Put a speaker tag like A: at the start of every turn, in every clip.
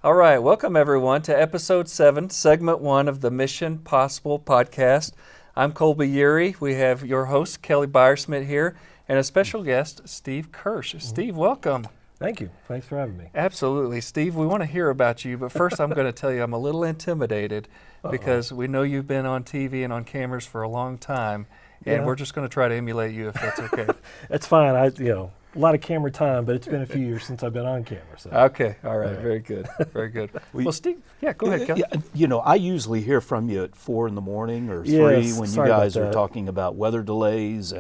A: All right, welcome everyone to episode 7, segment 1 of the Mission Possible podcast. I'm Colby Ury. We have your host, Kelly Byersmith here, and a special guest, Steve Kirsch. Steve, welcome.
B: Thank you. Thanks for having me.
A: Absolutely. Steve, we want to hear about you, but first I'm going to tell you I'm a little intimidated because we know you've been on TV and on cameras for a long time, and we're just going to try to emulate you if that's okay.
B: That's fine. A lot of camera time, but it's been a few years since I've been on camera. So.
A: Okay. All right. Very good. Very good. Well, Steve, go ahead, Kelly.
C: I usually hear from you at 4 in the morning or 3 when you guys are talking about weather delays.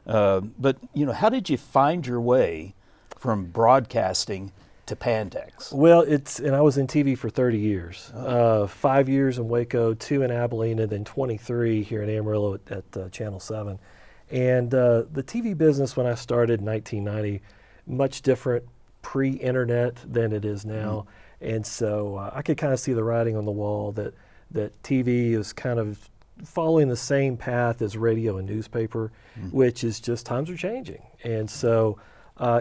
C: But how did you find your way from broadcasting to Pantex?
B: Well, I was in TV for 30 years. 5 years in Waco, 2 in Abilene, and then 23 here in Amarillo at Channel 7. And the TV business, when I started in 1990, much different pre-internet than it is now. And so I could kind of see the writing on the wall that TV is kind of following the same path as radio and newspaper, which is just times are changing. And so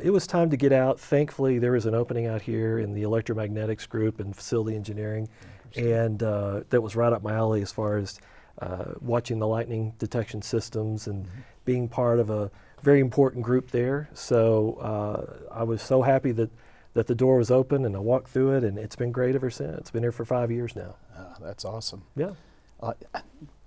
B: it was time to get out. Thankfully, there was an opening out here in the electromagnetics group and facility engineering, and that was right up my alley as far as watching the lightning detection systems and being part of a very important group there. So I was so happy that the door was open and I walked through it, and it's been great ever since. Been here for 5 years now.
C: That's awesome.
B: Yeah.
C: I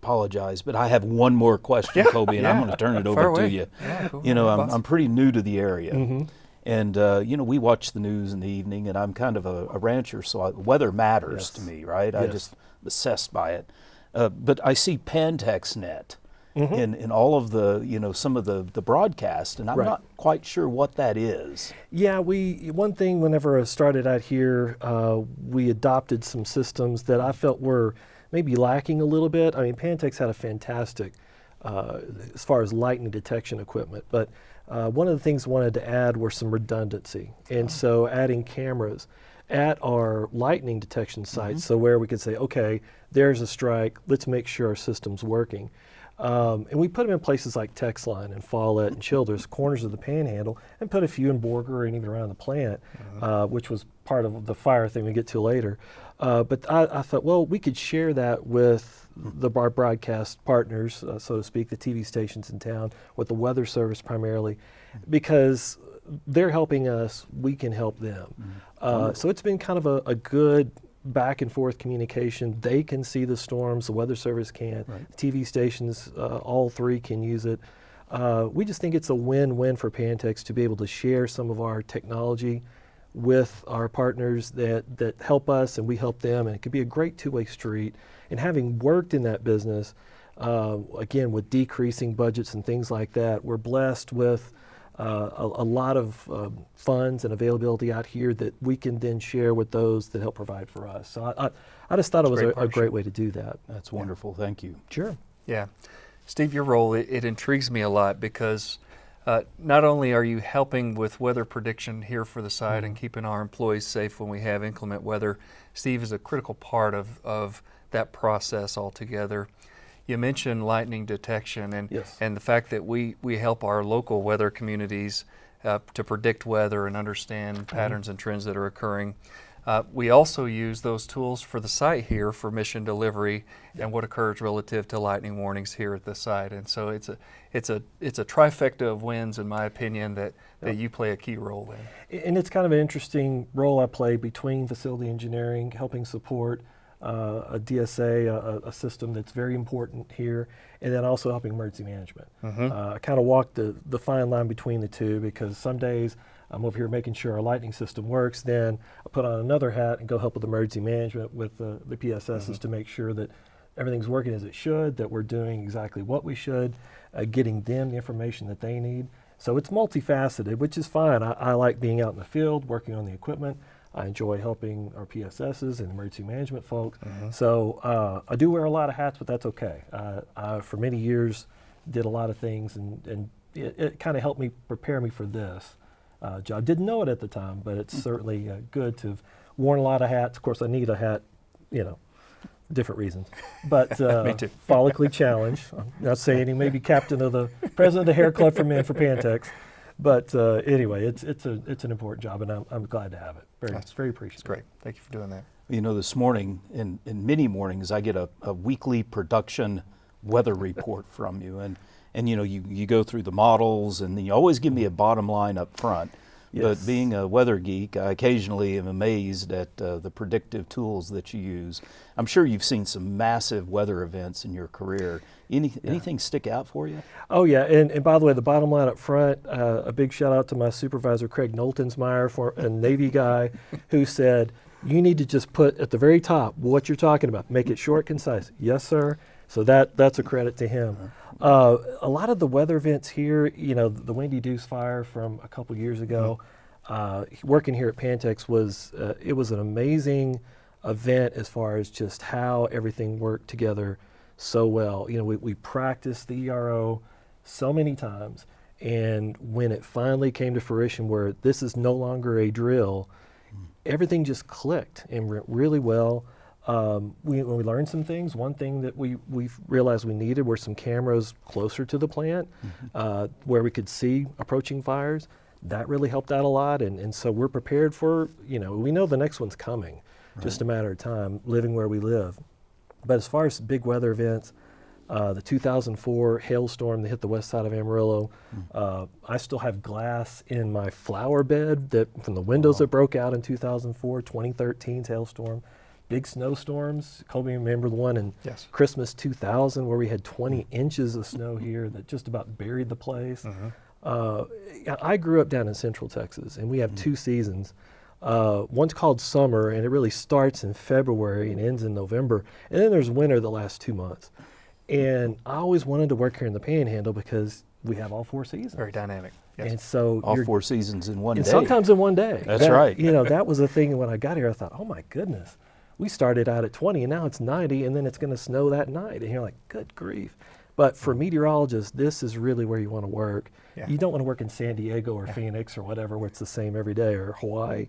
C: apologize, but I have one more question, Colby, and I'm going to turn it over to you.
A: Yeah, cool.
C: I'm pretty new to the area. And, we watch the news in the evening, and I'm kind of a rancher, so weather matters to me, right?
B: Yes.
C: I just obsessed by it. But I see PantexNet in all of the, some of the broadcast, and I'm not quite sure what that is.
B: Yeah, one thing whenever I started out here, we adopted some systems that I felt were maybe lacking a little bit. I mean, Pantex had a fantastic, as far as lightning detection equipment, but one of the things I wanted to add were some redundancy. And so adding cameras at our lightning detection sites, so where we could say, okay, there's a strike, let's make sure our system's working. And we put them in places like Texline and Follett and Childress, corners of the Panhandle, and put a few in Borger and even around the plant, which was part of the fire thing we get to later. But I thought, well, we could share that with our broadcast partners, so to speak, the TV stations in town, with the Weather Service primarily, because they're helping us, we can help them. So it's been kind of a good back and forth communication. They can see the storms, the Weather Service can, TV stations, all three can use it. We just think it's a win-win for Pantex to be able to share some of our technology with our partners that help us and we help them, and it could be a great two-way street. And having worked in that business, again, with decreasing budgets and things like that, we're blessed with a lot of funds and availability out here that we can then share with those that help provide for us. So I just thought it was a great way to do that.
C: That's wonderful. Thank you.
B: Sure.
A: Yeah. Steve, your role, it intrigues me a lot because not only are you helping with weather prediction here for the site and keeping our employees safe when we have inclement weather, Steve is a critical part of that process altogether. You mentioned lightning detection and the fact that we help our local weather communities to predict weather and understand patterns and trends that are occurring. We also use those tools for the site here for mission delivery and what occurs relative to lightning warnings here at the site. And so it's a trifecta of wins, in my opinion, that you play a key role in.
B: And it's kind of an interesting role I play between facility engineering, helping support a DSA, a system that's very important here, and then also helping emergency management. I kind of walk the fine line between the two, because some days I'm over here making sure our lightning system works, then I put on another hat and go help with emergency management with the PSSs to make sure that everything's working as it should, that we're doing exactly what we should, getting them the information that they need. So it's multifaceted, which is fine. I like being out in the field, working on the equipment. I enjoy helping our PSSs and emergency management folks. So I do wear a lot of hats, but that's okay. I, for many years, did a lot of things, and it kind of helped me prepare me for this job. Didn't know it at the time, but it's certainly good to have worn a lot of hats. Of course, I need a hat, different reasons. But
A: Me too.
B: follically challenged. I'm not saying he may be captain of the president of the Hair Club for Men for Pantex. But anyway, it's an important job, and I'm glad to have it. Very appreciative.
A: It's great. Thank you for doing that.
C: You know, this morning, in many mornings, I get a weekly production weather report from you, and you know, you go through the models, and then you always give me a bottom line up front.
B: Yes.
C: But being a weather geek, I occasionally am amazed at the predictive tools that you use. I'm sure you've seen some massive weather events in your career. Anything stick out for you?
B: Oh yeah, and by the way, the bottom line up front, a big shout out to my supervisor, Craig Noltensmeyer, a Navy guy, who said, you need to just put at the very top what you're talking about. Make it short, concise. Yes, sir. So that's a credit to him. A lot of the weather events here, you know, the Windy Deuce fire from a couple years ago, working here at Pantex it was an amazing event as far as just how everything worked together so well. You know, we practiced the ERO so many times, and when it finally came to fruition where this is no longer a drill, everything just clicked and went really well. When we learned some things, one thing that we realized we needed were some cameras closer to the plant where we could see approaching fires. That really helped out a lot, and so we're prepared for, you know, we know the next one's coming, just a matter of time, living where we live. But as far as big weather events, the 2004 hailstorm that hit the west side of Amarillo, I still have glass in my flower bed from the windows that broke out in 2004, 2013's hailstorm. Big snowstorms. Colby, remember the one in Christmas 2000 where we had 20 inches of snow here that just about buried the place. I grew up down in Central Texas, and we have two seasons. One's called summer, and it really starts in February and ends in November. And then there's winter the last 2 months. And I always wanted to work here in the Panhandle because we have all four seasons.
A: Very dynamic. Yes.
B: And so
C: all four seasons in one day.
B: Sometimes in one day.
C: That's right.
B: You know, that was the thing when I got here. I thought, oh my goodness, we started out at 20 and now it's 90, and then it's going to snow that night. And you're like, good grief. But for meteorologists, this is really where you want to work.
A: Yeah.
B: You don't want to work in San Diego or Phoenix or whatever where it's the same every day, or Hawaii.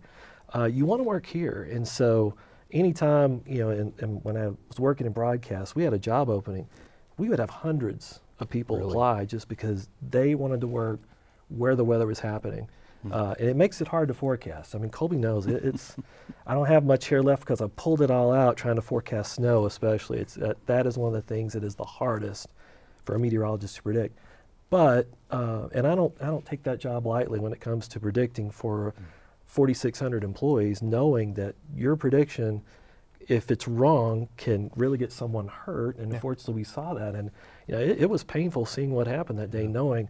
B: You want to work here. And so anytime, you know, and when I was working in broadcast, we had a job opening. We would have hundreds of people apply just because they wanted to work where the weather was happening. And it makes it hard to forecast. I mean, Colby knows it's, I don't have much hair left because I pulled it all out trying to forecast snow especially. That is one of the things that is the hardest for a meteorologist to predict. But, and I don't take that job lightly when it comes to predicting for 4,600 employees, knowing that your prediction, if it's wrong, can really get someone hurt. And unfortunately we saw that. And you know, it was painful seeing what happened that day, knowing,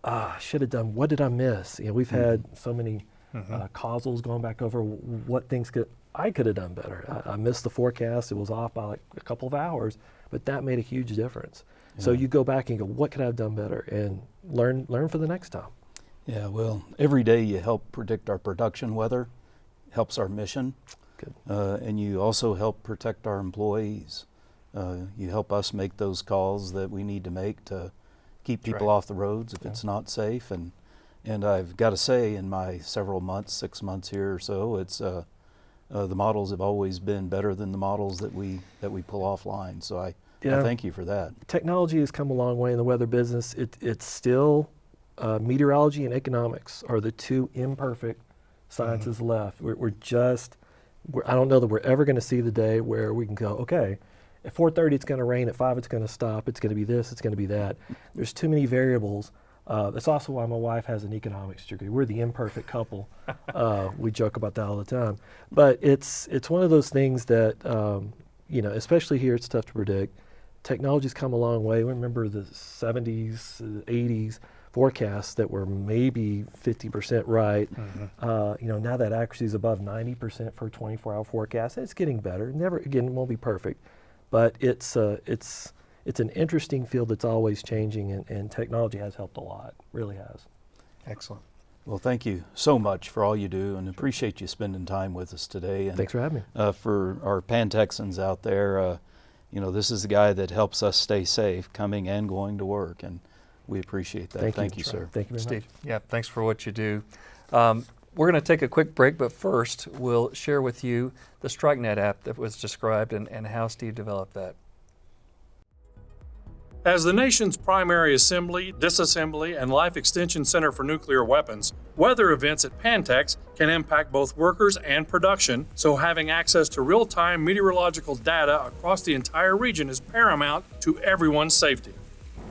B: I should have done, what did I miss? You know, we've had so many causals going back over what things I could have done better. I missed the forecast. It was off by like a couple of hours, but that made a huge difference. So you go back and go, what could I have done better? And learn for the next time. Yeah,
C: well, every day you help predict our production weather, helps our mission.
B: Good.
C: And you also help protect our employees. You help us make those calls that we need to make to keep people off the roads if it's not safe. And I've got to say, in my several months, 6 months here or so, it's the models have always been better than the models that we pull offline. So I thank you for that.
B: Technology has come a long way in the weather business. It's still meteorology and economics are the two imperfect sciences left. I don't know that we're ever going to see the day where we can go, okay, at 4:30 it's going to rain, at 5 it's going to stop, it's going to be this, it's going to be that. There's too many variables. That's also why my wife has an economics degree. We're the imperfect couple. We joke about that all the time. But it's one of those things that, you know, especially here it's tough to predict. Technology's come a long way. We remember the 70s, 80s forecasts that were maybe 50% right. You know, now that accuracy is above 90% for a 24-hour forecast. And it's getting better. Never, again, it won't be perfect. But it's an interesting field that's always changing, and technology has helped a lot, really has.
A: Excellent.
C: Well, thank you so much for all you do, and appreciate you spending time with us today. And
B: thanks for having me.
C: For our Pantexans out there, you know, this is the guy that helps us stay safe coming and going to work, and we appreciate that. Thank you, sir.
B: Thank you very
A: Steve.
B: much.
A: Yeah, thanks for what you do. We're going to take a quick break, but first we'll share with you the StrikeNet app that was described and how Steve developed that.
D: As the nation's primary assembly, disassembly, and life extension center for nuclear weapons, weather events at Pantex can impact both workers and production, so having access to real-time meteorological data across the entire region is paramount to everyone's safety.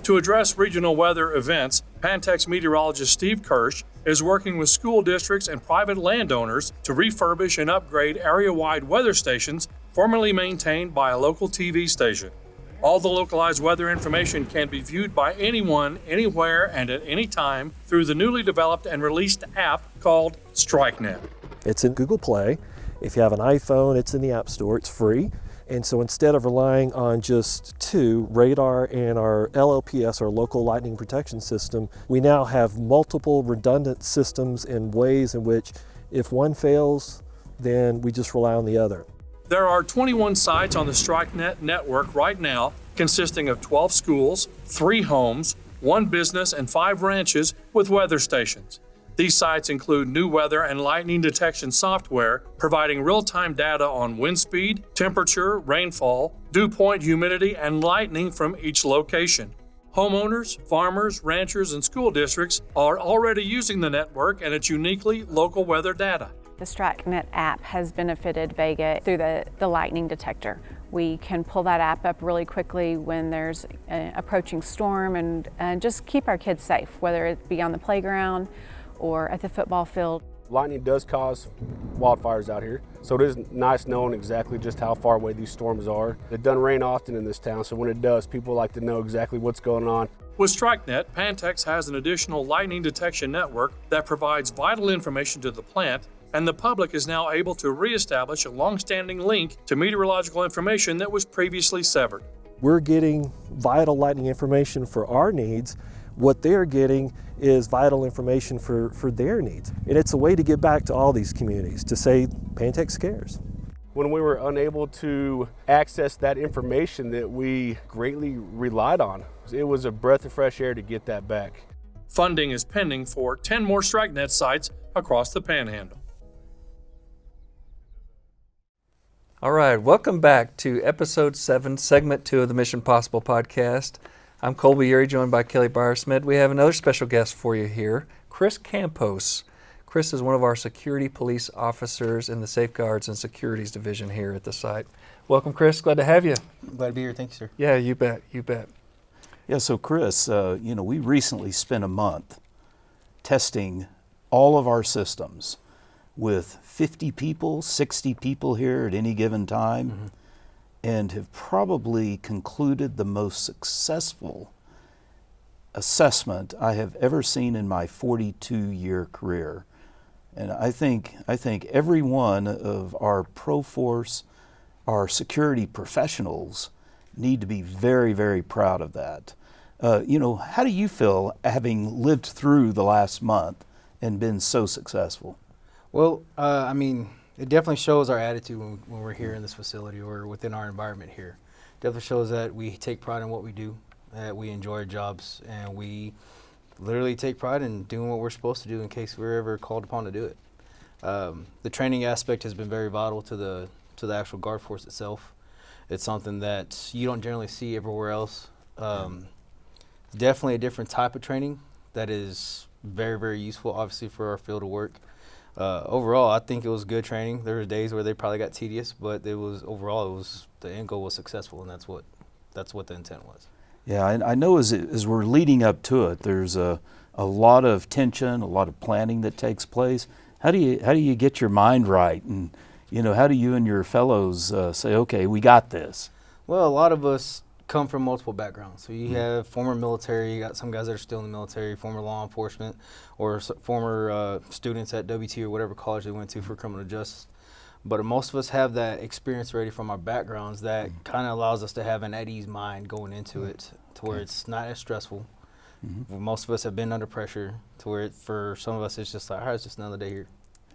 D: To address regional weather events, Pantex meteorologist Steve Kirsch is working with school districts and private landowners to refurbish and upgrade area-wide weather stations formerly maintained by a local TV station. All the localized weather information can be viewed by anyone, anywhere, and at any time through the newly developed and released app called StrikeNet.
B: It's in Google Play. If you have an iPhone, it's in the App Store. It's free. And so instead of relying on just two, radar and our LLPS, our local lightning protection system, we now have multiple redundant systems and ways in which if one fails, then we just rely on the other.
D: There are 21 sites on the StrikeNet network right now, consisting of 12 schools, 3 homes, 1 business, and 5 ranches with weather stations. These sites include new weather and lightning detection software, providing real-time data on wind speed, temperature, rainfall, dew point, humidity, and lightning from each location. Homeowners, farmers, ranchers, and school districts are already using the network and its uniquely local weather data.
E: The StrikeNet app has benefited Vega through the lightning detector. We can pull that app up really quickly when there's an approaching storm and just keep our kids safe, whether it be on the playground or at the football field.
F: Lightning does cause wildfires out here, so it is nice knowing exactly just how far away these storms are. It doesn't rain often in this town, so when it does, people like to know exactly what's going on.
D: With StrikeNet, Pantex has an additional lightning detection network that provides vital information to the plant, and the public is now able to reestablish a long-standing link to meteorological information that was previously severed.
B: We're getting vital lightning information for our needs. What they're getting is vital information for their needs. And it's a way to give back to all these communities, to say Pantex cares.
F: When we were unable to access that information that we greatly relied on, it was a breath of fresh air to get that back.
D: Funding is pending for 10 more StrikeNet sites across the Panhandle.
A: All right, welcome back to Episode 7, Segment 2 of the Mission Possible podcast. I'm Colby Urey, joined by Kelly Byersmith. We have another special guest for you here, Chris Campos. Chris is one of our security police officers in the Safeguards and Securities Division here at the site. Welcome, Chris. Glad to have you.
G: Glad to be here. Thank you, sir.
A: Yeah, you bet. You bet.
C: Yeah, so Chris, we recently spent a month testing all of our systems with 50 people, 60 people here at any given time, and have probably concluded the most successful assessment I have ever seen in my 42-year career. And I think every one of our ProForce, our security professionals, need to be very, very proud of that. How do you feel having lived through the last month and been so successful?
G: Well, it definitely shows our attitude when we're here in this facility or within our environment here. Definitely shows that we take pride in what we do, that we enjoy our jobs, and we literally take pride in doing what we're supposed to do in case we're ever called upon to do it. The training aspect has been very vital to the actual guard force itself. It's something that you don't generally see everywhere else. Definitely a different type of training that is very, very useful, obviously, for our field of work. Overall, I think it was good training. There were days where they probably got tedious, but overall the end goal was successful, and that's what the intent was.
C: Yeah, I know as we're leading up to it, there's a lot of tension, a lot of planning that takes place. How do you get your mind right, and how do you and your fellows say, okay, we got this?
G: Well, a lot of us come from multiple backgrounds. So you have former military, you got some guys that are still in the military, former law enforcement, or former students at WT or whatever college they went to for criminal justice. But most of us have that experience already from our backgrounds that kind of allows us to have an at-ease mind going into it, to where it's not as stressful. Most of us have been under pressure, to where for some of us it's just like, all right, it's just another day here.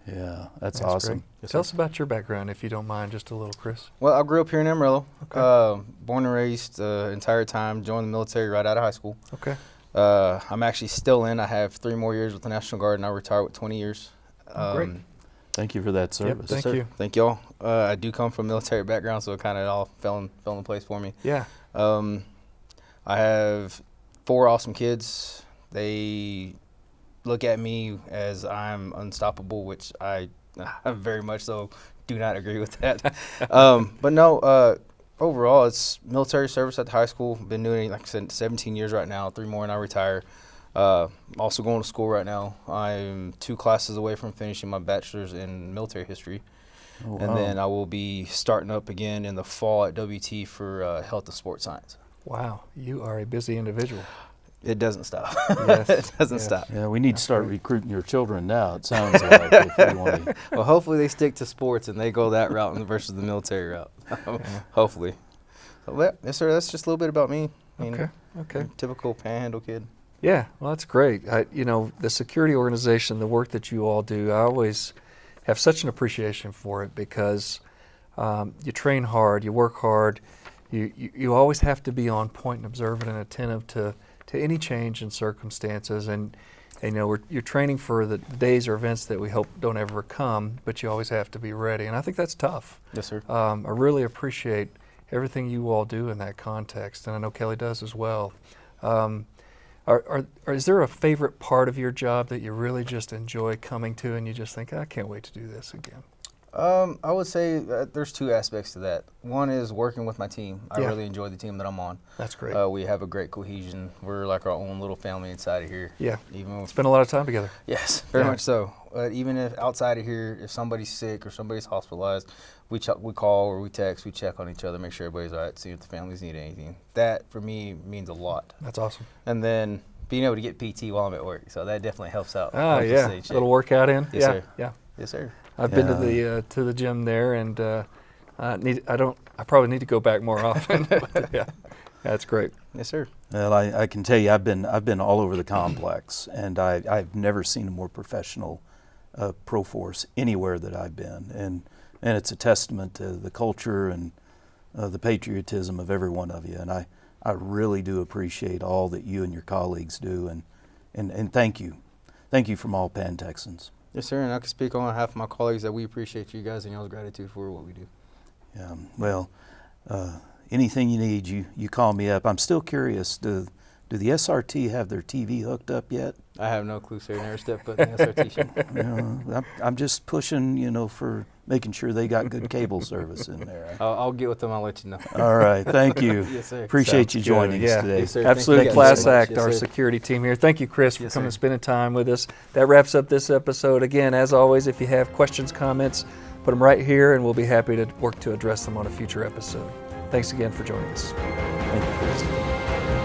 C: Yeah, that's awesome.
A: Yes, tell us about your background, if you don't mind, just a little, Chris.
G: Well, I grew up here in Amarillo.
A: Okay.
G: Born and raised the entire time. Joined the military right out of high school.
A: Okay.
G: I'm actually still in. I have 3 more years with the National Guard, and I retire with 20 years.
A: Great.
C: Thank you for that service.
A: Yep, thank you.
G: Thank y'all. I do come from a military background, so it kind of all fell in place for me.
A: Yeah.
G: I have 4 awesome kids. They look at me as I'm unstoppable, which I very much so do not agree with that. But no, overall, it's military service at the high school. Been doing it, like I said, 17 years right now, 3 more and I retire. Also going to school right now. I'm 2 classes away from finishing my bachelor's in military history.
C: Oh,
G: And
C: wow.
G: then I will be starting up again in the fall at WT for health and sports science.
A: Wow, you are a busy individual.
G: It doesn't stop.
A: Yes,
G: It doesn't
A: yes.
G: stop.
C: Yeah, we need to start recruiting your children now, it sounds like. If we want to.
G: Well, hopefully they stick to sports and they go that route versus the military route. Hopefully. So, yeah, yes, sir. That's just a little bit about me. I mean,
A: Okay, okay.
G: Typical Panhandle kid.
A: Yeah, well, that's great. The security organization, the work that you all do, I always have such an appreciation for it because you train hard, you work hard, you always have to be on point and observant and attentive to any change in circumstances. And you're training for the days or events that we hope don't ever come, but you always have to be ready. And I think that's tough.
G: Yes, sir.
A: I really appreciate everything you all do in that context, and I know Kelly does as well. Is there a favorite part of your job that you really just enjoy coming to and you just think, I can't wait to do this again?
G: I would say there's 2 aspects to that. One is working with my team. I
A: Yeah.
G: really enjoy the team that I'm on.
A: That's great.
G: We have a great cohesion. We're like our own little family inside of here.
A: Yeah.
G: Even with,
A: Spend a lot of time together.
G: yes, very
A: Yeah.
G: much so. Even if outside of here, if somebody's sick or somebody's hospitalized, we call or we text, we check on each other, make sure everybody's all right, see if the families need anything. That for me means a lot.
A: That's awesome.
G: And then being able to get PT while I'm at work, so that definitely helps out.
A: Ah,
G: Helps us
A: yeah.
G: stay in shape.
A: Little workout in.
G: Yes,
A: yeah,
G: sir.
A: yeah.
G: Yes, sir.
A: I've been to the gym there, and I probably need to go back more often. But, yeah, that's great.
G: Yes, sir.
C: Well, I can tell you, I've been all over the complex, and I've never seen a more professional pro force anywhere that I've been, and it's a testament to the culture and the patriotism of every one of you, and I really do appreciate all that you and your colleagues do, and thank you from all Pan Texans.
G: Yes, sir. And I can speak on behalf of my colleagues that we appreciate you guys and y'all's gratitude for what we do.
C: Well, anything you need, you call me up. I'm still curious. Do the SRT have their TV hooked up yet?
G: I have no clue, sir. Never stepped foot in the SRT show.
C: I'm just pushing, for making sure they got good cable service in there.
G: I'll get with them. I'll let you know.
C: All right, thank you.
G: Yes, sir.
C: Appreciate you
A: Sounds
C: joining
A: good.
C: us
A: Yeah.
C: today.
G: Yes, sir.
A: Absolute
G: Thank you
A: class
G: so much.
A: act,
G: Yes,
A: our
G: sir.
A: security team here. Thank you, Chris, for
G: Yes,
A: coming and
G: sir.
A: spending time with us. That wraps up this episode. Again, as always, if you have questions, comments, put them right here, and we'll be happy to work to address them on a future episode. Thanks again for joining us.
C: Thank you, Chris.